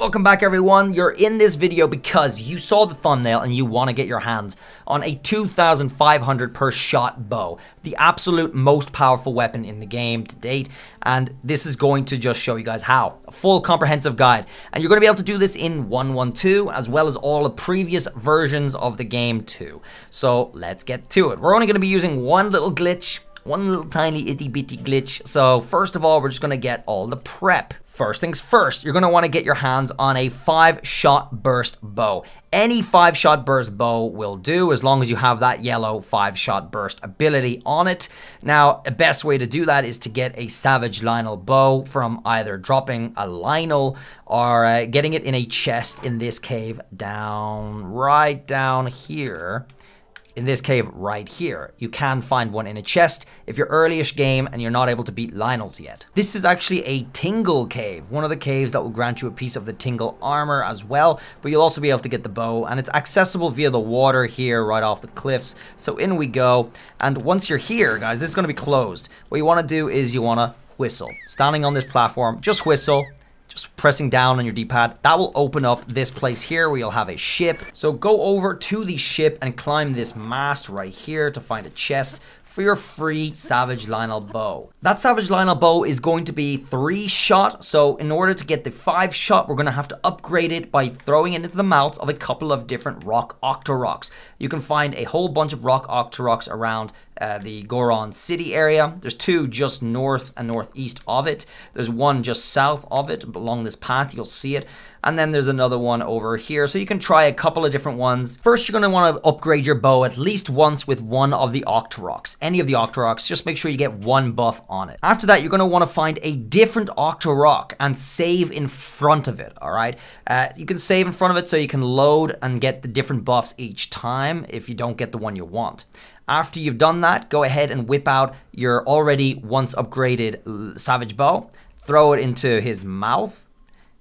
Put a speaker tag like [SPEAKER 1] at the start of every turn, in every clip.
[SPEAKER 1] Welcome back everyone. You're in this video because you saw the thumbnail and you want to get your hands on a 2,500 per shot bow, the absolute most powerful weapon in the game to date, and this is going to just show you guys how. A full comprehensive guide, and you're going to be able to do this in 1.1.2 as well as all the previous versions of the game too. So let's get to it. We're only going to be using one little glitch, one little tiny itty bitty glitch. So first of all, we're just going to get all the prep. First things first, you're going to want to get your hands on a 5-shot burst bow. Any 5-shot burst bow will do as long as you have that yellow 5-shot burst ability on it. Now, the best way to do that is to get a Savage Lionel Bow from either dropping a Lionel or getting it in a chest in this cave right down here. In this cave right here. You can find one in a chest if you're early-ish game and you're not able to beat Lionels yet. This is actually a Tingle cave, one of the caves that will grant you a piece of the Tingle armor as well, but you'll also be able to get the bow, and it's accessible via the water here right off the cliffs. So in we go, and once you're here, guys, this is going to be closed. What you want to do is you want to whistle. Standing on this platform, just whistle. Just pressing down on your D-pad, that will open up this place here where you'll have a ship. So go over to the ship and climb this mast right here to find a chest for your free Savage Lionel Bow. That Savage Lionel Bow is going to be 3-shot, so in order to get the 5-shot, we're going to have to upgrade it by throwing it into the mouths of a couple of different rock octoroks. You can find a whole bunch of rock octoroks around the Goron City area. There's 2 just north and northeast of it. There's one just south of it along this path, you'll see it. And then there's another one over here. So you can try a couple of different ones. First, you're going to want to upgrade your bow at least once with one of the octoroks. Any of the octoroks, just make sure you get 1 buff on it. After that, you're going to want to find a different octorok and save in front of it, all right? You can save in front of it so you can load and get the different buffs each time if you don't get the one you want. After you've done that, go ahead and whip out your already once upgraded Savage Bow, throw it into his mouth,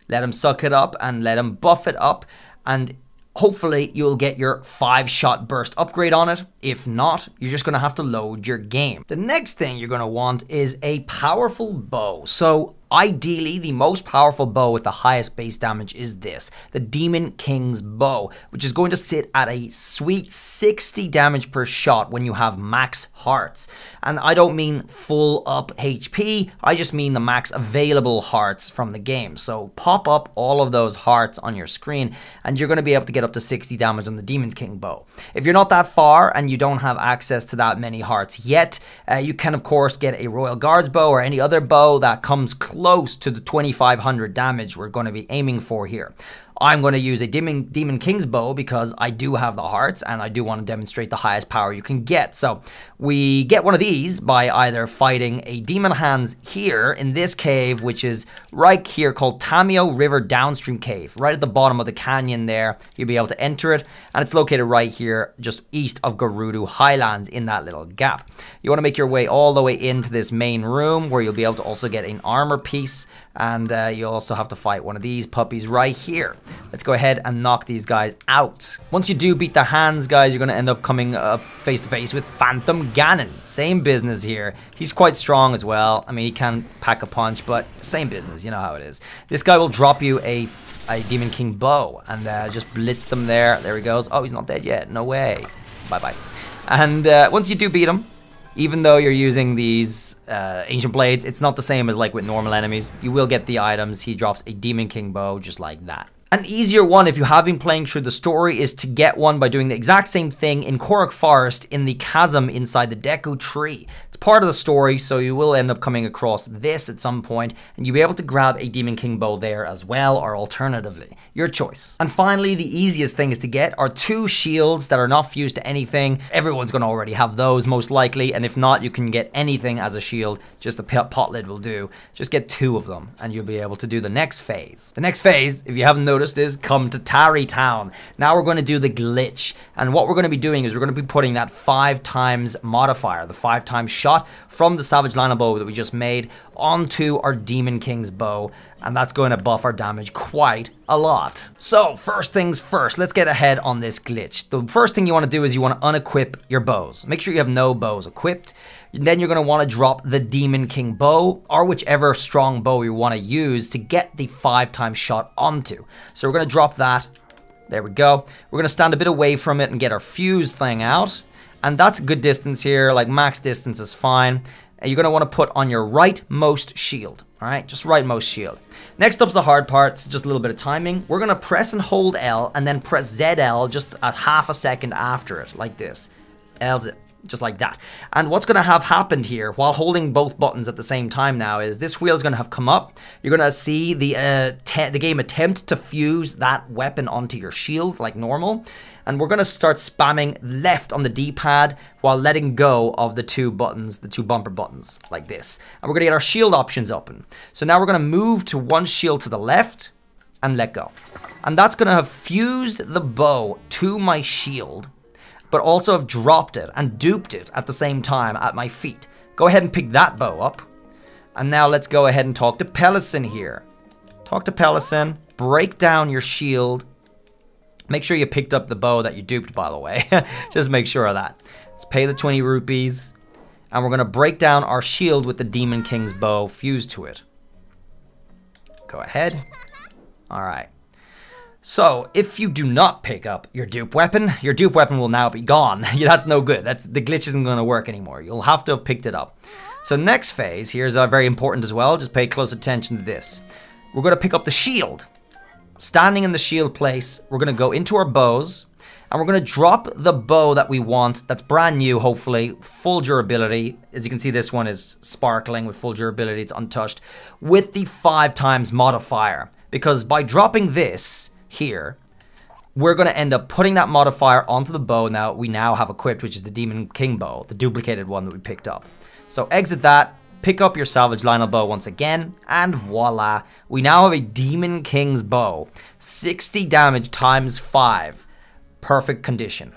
[SPEAKER 1] let him suck it up and let him buff it up, and hopefully you'll get your 5-shot burst upgrade on it. If not, you're just going to have to load your game. The next thing you're going to want is a powerful bow. So ideally, the most powerful bow with the highest base damage is this, the Demon King's Bow, which is going to sit at a sweet 60 damage per shot when you have max hearts. And I don't mean full up HP, I just mean the max available hearts from the game. So pop up all of those hearts on your screen and you're going to be able to get up to 60 damage on the Demon King Bow. If you're not that far and you don't have access to that many hearts yet, you can of course get a Royal Guards bow or any other bow that comes close to the 2,500 damage we're going to be aiming for here. I'm going to use a Demon King's Bow because I do have the hearts and I do want to demonstrate the highest power you can get. So we get one of these by either fighting a Demon Hands here in this cave, which is right here called Tamio River Downstream Cave. Right at the bottom of the canyon there, you'll be able to enter it, and it's located right here just east of Gerudo Highlands in that little gap. You want to make your way all the way into this main room where you'll be able to also get an armor piece, and you'll also have to fight one of these puppies right here. Let's go ahead and knock these guys out. Once you do beat the hands, guys, you're going to end up coming up face to face with Phantom Ganon. Same business here. He's quite strong as well. I mean, he can pack a punch, but same business. You know how it is. This guy will drop you a Demon King Bow and just blitz them there. There he goes. Oh, he's not dead yet. No way. Bye-bye. And once you do beat him, even though you're using these ancient blades, it's not the same as like with normal enemies. You will get the items. He drops a Demon King Bow just like that. An easier one, if you have been playing through the story, is to get one by doing the exact same thing in Korok Forest in the chasm inside the Deku Tree. It's part of the story, so you will end up coming across this at some point, and you'll be able to grab a Demon King Bow there as well, or alternatively, your choice. And finally, the easiest things to get are 2 shields that are not fused to anything. Everyone's going to already have those, most likely, and if not, you can get anything as a shield. Just a pot lid will do. Just get 2 of them, and you'll be able to do the next phase. The next phase, if you haven't noticed noticed is come to Tarry Town. Now we're going to do the glitch. And what we're going to be doing is we're going to be putting that 5 times modifier, the 5 times shot from the Savage Lionel Bow that we just made onto our Demon King's bow. And that's going to buff our damage quite a lot. So first things first, let's get ahead on this glitch. The first thing you want to do is you want to unequip your bows. Make sure you have no bows equipped. Then you're going to want to drop the Demon King bow or whichever strong bow you want to use to get the 5 times shot onto. So we're going to drop that. There we go. We're going to stand a bit away from it and get our fuse thing out. And that's a good distance here, like max distance is fine. And you're going to want to put on your rightmost shield. All right, just rightmost shield. Next up's the hard part. It's just a little bit of timing. We're going to press and hold L and then press ZL just a half a second after it, like this. L's it. Just like that. And what's going to have happened here while holding both buttons at the same time now is this wheel is going to have come up. You're going to see the game attempt to fuse that weapon onto your shield like normal. And we're going to start spamming left on the D-pad while letting go of the 2 buttons, the 2 bumper buttons like this. And we're going to get our shield options open. So now we're going to move to one shield to the left and let go. And that's going to have fused the bow to my shield, but also have dropped it and duped it at the same time at my feet. Go ahead and pick that bow up. And now let's go ahead and talk to Pellison here. Talk to Pellison, break down your shield. Make sure you picked up the bow that you duped, by the way. Just make sure of that. Let's pay the 20 rupees. And we're going to break down our shield with the Demon King's bow fused to it. Go ahead. All right. So, if you do not pick up your dupe weapon will now be gone. That's no good. The glitch isn't going to work anymore. You'll have to have picked it up. So next phase, here's very important as well. Just pay close attention to this. We're going to pick up the shield. Standing in the shield place, we're going to go into our bows. And we're going to drop the bow that we want. That's brand new, hopefully. Full durability. As you can see, this one is sparkling with full durability. It's untouched. With the 5 times modifier. Because by dropping this here, we're going to end up putting that modifier onto the bow now we now have equipped, which is the Demon King bow, the duplicated one that we picked up. So exit that, pick up your Savage Lionel Bow once again, and voila, we now have a Demon King's bow. 60 damage times 5. Perfect condition.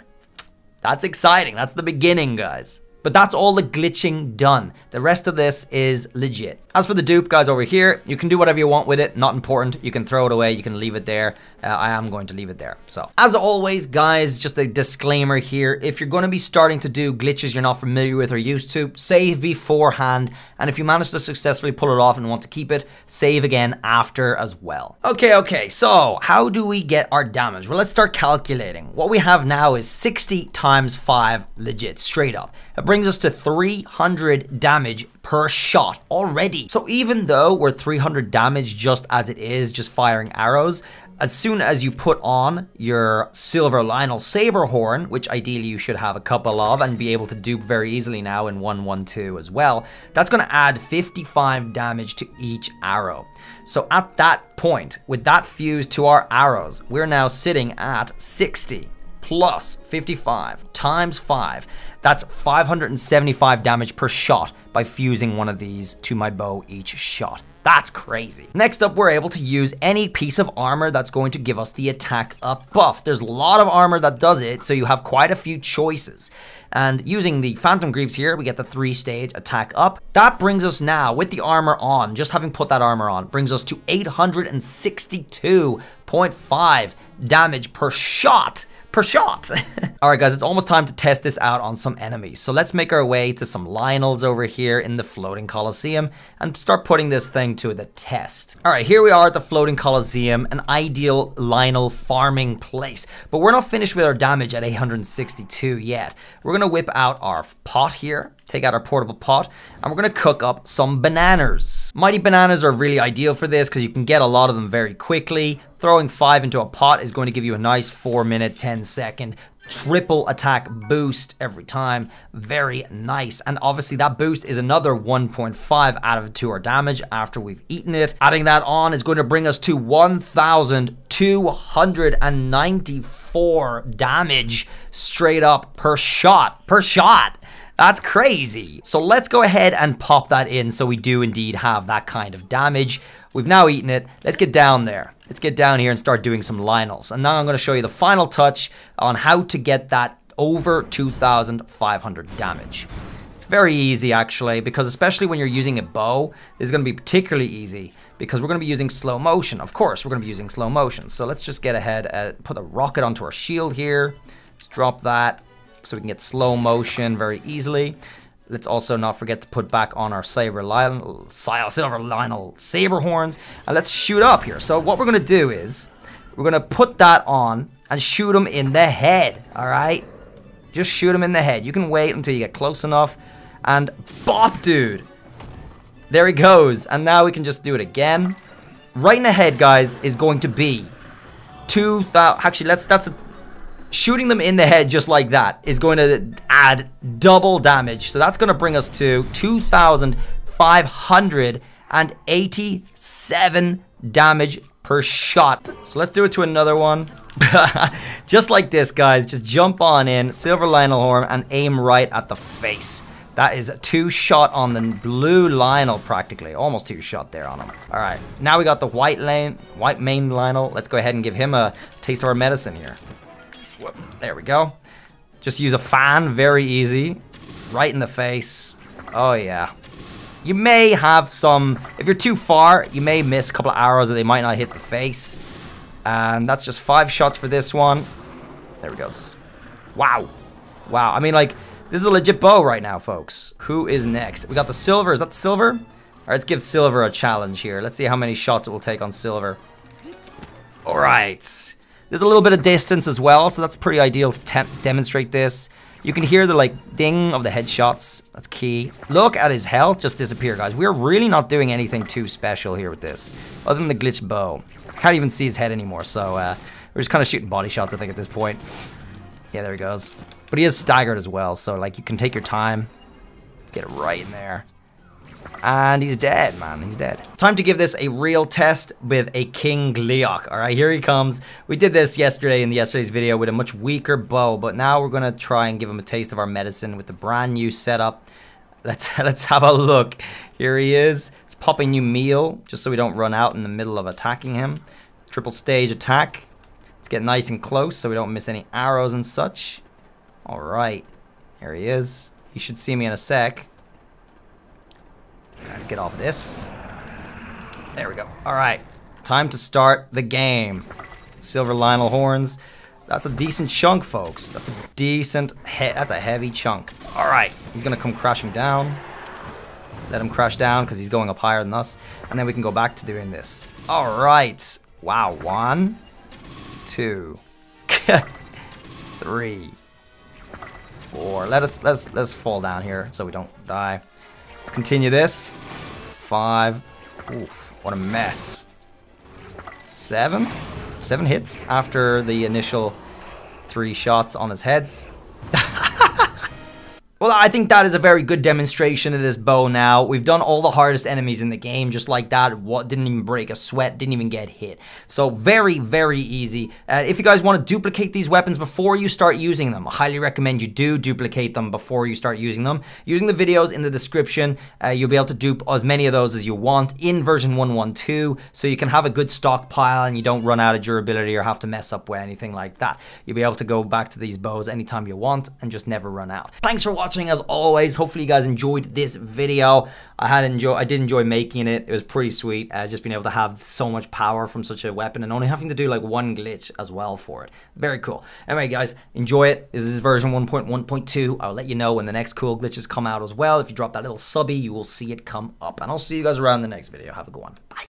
[SPEAKER 1] That's exciting. That's the beginning, guys. But that's all the glitching done. The rest of this is legit. As for the dupe, guys, over here, you can do whatever you want with it. Not important. You can throw it away. You can leave it there. I am going to leave it there. So, as always, guys, just a disclaimer here. If you're going to be starting to do glitches you're not familiar with or used to, save beforehand. And if you manage to successfully pull it off and want to keep it, save again after as well. Okay. So, how do we get our damage? Well, let's start calculating. What we have now is 60 times 5 legit, straight up. It brings us to 300 damage per shot already. So even though we're 300 damage just as it is, just firing arrows, as soon as you put on your Silver Lionel Saber Horn, which ideally you should have a couple of and be able to dupe very easily now in 112 as well, that's going to add 55 damage to each arrow. So at that point, with that fused to our arrows, we're now sitting at 60 plus 55 times 5. That's 575 damage per shot by fusing one of these to my bow each shot. That's crazy. Next up, we're able to use any piece of armor that's going to give us the attack up buff. There's a lot of armor that does it, so you have quite a few choices. And using the Phantom Greaves here, we get the 3-stage attack up. That brings us now, with the armor on, just having put that armor on, brings us to 862.5 damage per shot. Alright guys, it's almost time to test this out on some enemies. So let's make our way to some Lionels over here in the Floating Coliseum and start putting this thing to the test. Alright, here we are at the Floating Coliseum, an ideal Lionel farming place. But we're not finished with our damage at 862 yet. We're going to whip out our pot here. Take out our portable pot, and we're going to cook up some bananas. Mighty bananas are really ideal for this because you can get a lot of them very quickly. Throwing 5 into a pot is going to give you a nice 4-minute, 10-second triple attack boost every time. Very nice. And obviously that boost is another 1.5 added to our damage after we've eaten it. Adding that on is going to bring us to 1,294 damage straight up per shot. That's crazy. So let's go ahead and pop that in so we do indeed have that kind of damage. We've now eaten it. Let's get down there. Let's get down here and start doing some Lionels. And now I'm going to show you the final touch on how to get that over 2,500 damage. It's very easy actually, because especially when you're using a bow, this is going to be particularly easy because we're going to be using slow motion. Of course, we're going to be using slow motion. So let's just get ahead, put a rocket onto our shield here. Just drop that so we can get slow motion very easily. Let's also not forget to put back on our silver Lionel saber horns, and let's shoot up here. So what we're going to do is we're going to put that on and shoot him in the head, all right? Just shoot him in the head. You can wait until you get close enough, and bop, dude. There he goes, and now we can just do it again. Right in the head, guys, is going to be 2,000. Actually, shooting them in the head just like that is going to add double damage. So that's going to bring us to 2,587 damage per shot. So let's do it to another one. Just like this, guys. Just jump on in, silver Lionel horn, and aim right at the face. That is a 2-shot on the blue Lionel practically. Almost 2-shot there on him. All right. Now we got the white main Lionel. Let's go ahead and give him a taste of our medicine here. There we go. Just use a fan, very easy. Right in the face. Oh yeah. You may have some, if you're too far, you may miss a couple of arrows that they might not hit the face. And that's just 5 shots for this one. There we go. Wow. Wow. I mean, like, this is a legit bow right now, folks. Who is next? We got the silver. Is that the silver? All right, let's give silver a challenge here. Let's see how many shots it will take on silver. All right. There's a little bit of distance as well, so that's pretty ideal to demonstrate this. You can hear the, like, ding of the headshots. That's key. Look at his health just disappear, guys. We're really not doing anything too special here with this, other than the glitch bow. Can't even see his head anymore, so we're just kind of shooting body shots, I think, at this point. Yeah, there he goes. But he is staggered as well, so, like, you can take your time. Let's get it right in there. And he's dead, man. He's dead. Time to give this a real test with a King Gleok. All right, here he comes. We did this yesterday in yesterday's video with a much weaker bow, but now we're gonna try and give him a taste of our medicine with the brand new setup. Let's have a look. Here he is. Let's pop a new meal just so we don't run out in the middle of attacking him. Triple stage attack. Let's get nice and close so we don't miss any arrows and such. All right, here he is. You should see me in a sec. Let's get off this. There we go. All right, time to start the game. Silver Lionel horns. That's a decent chunk, folks. That's a decent, that's a heavy chunk. All right, he's gonna come crashing down. Let him crash down because he's going up higher than us. And then we can go back to doing this. All right. Wow, 1, 2, 3, 4. Let's fall down here so we don't die. Let's continue this. 5. Oof, what a mess. 7. 7 hits after the initial 3 shots on his heads. Well, I think that is a very good demonstration of this bow now. We've done all the hardest enemies in the game just like that. What didn't even break a sweat, didn't even get hit. So very, very easy. If you guys want to duplicate these weapons before you start using them, I highly recommend you do duplicate them before you start using them. Using the videos in the description, you'll be able to dupe as many of those as you want in version 1.1.2, so you can have a good stockpile and you don't run out of durability or have to mess up with anything like that. You'll be able to go back to these bows anytime you want and just never run out. Thanks for watching. As always, hopefully you guys enjoyed this video. I did enjoy making it. It was pretty sweet, just being able to have so much power from such a weapon and only having to do like one glitch as well for it. Very cool. Anyway, guys, enjoy it. This is version 1.1.2. I'll let you know when the next cool glitches come out as well. If you drop that little subby, you will see it come up. And I'll see you guys around the next video. Have a good one. Bye.